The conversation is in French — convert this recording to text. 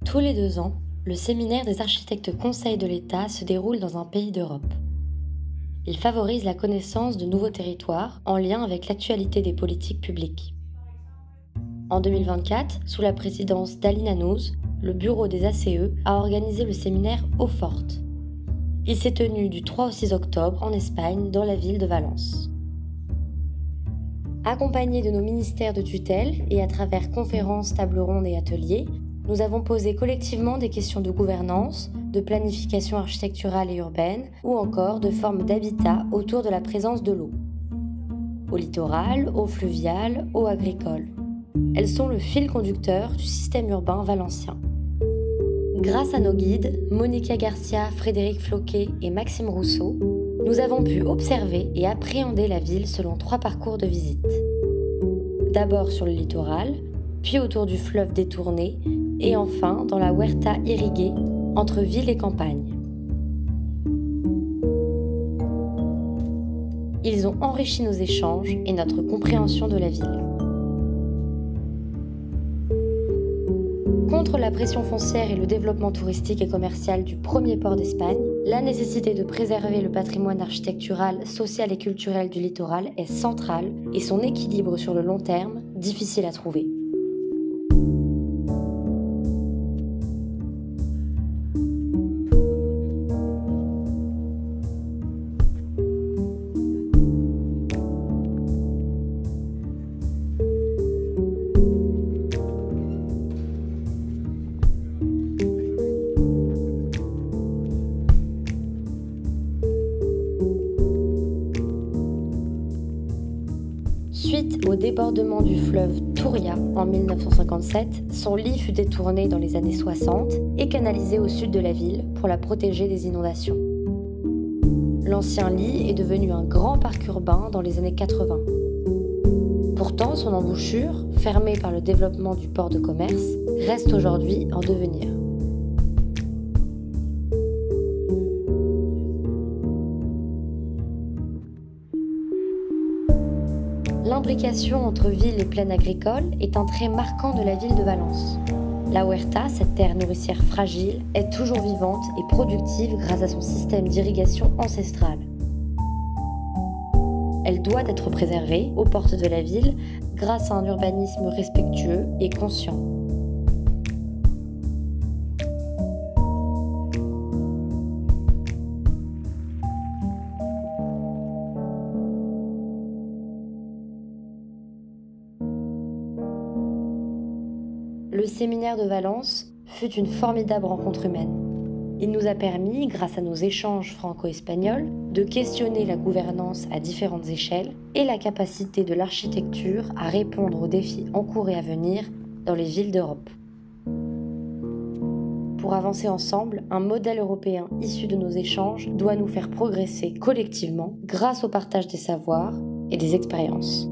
Tous les 2 ans, le séminaire des architectes conseils de l'État se déroule dans un pays d'Europe. Il favorise la connaissance de nouveaux territoires en lien avec l'actualité des politiques publiques. En 2024, sous la présidence d'Aline Anouz, le bureau des ACE a organisé le séminaire Eaux-Fortes. Il s'est tenu du 3 au 6 octobre en Espagne, dans la ville de Valence. Accompagnés de nos ministères de tutelle et à travers conférences, tables rondes et ateliers, nous avons posé collectivement des questions de gouvernance, de planification architecturale et urbaine ou encore de formes d'habitat autour de la présence de l'eau. Eau littorale, eau fluviale, eau agricole. Elles sont le fil conducteur du système urbain valencien. Grâce à nos guides, Monica Garcia, Frédéric Floquet et Maxime Rousseau, nous avons pu observer et appréhender la ville selon 3 parcours de visite. D'abord sur le littoral, puis autour du fleuve détourné, et enfin dans la huerta irriguée entre ville et campagne. Ils ont enrichi nos échanges et notre compréhension de la ville. Contre la pression foncière et le développement touristique et commercial du premier port d'Espagne, la nécessité de préserver le patrimoine architectural, social et culturel du littoral est centrale et son équilibre sur le long terme, difficile à trouver. Suite au débordement du fleuve Touria en 1957, son lit fut détourné dans les années 60 et canalisé au sud de la ville pour la protéger des inondations. L'ancien lit est devenu un grand parc urbain dans les années 80. Pourtant, son embouchure, fermée par le développement du port de commerce, reste aujourd'hui en devenir. L'imbrication entre ville et plaine agricole est un trait marquant de la ville de Valence. La huerta, cette terre nourricière fragile, est toujours vivante et productive grâce à son système d'irrigation ancestrale. Elle doit être préservée aux portes de la ville grâce à un urbanisme respectueux et conscient. Le séminaire de Valence fut une formidable rencontre humaine. Il nous a permis, grâce à nos échanges franco-espagnols, de questionner la gouvernance à différentes échelles et la capacité de l'architecture à répondre aux défis en cours et à venir dans les villes d'Europe. Pour avancer ensemble, un modèle européen issu de nos échanges doit nous faire progresser collectivement grâce au partage des savoirs et des expériences.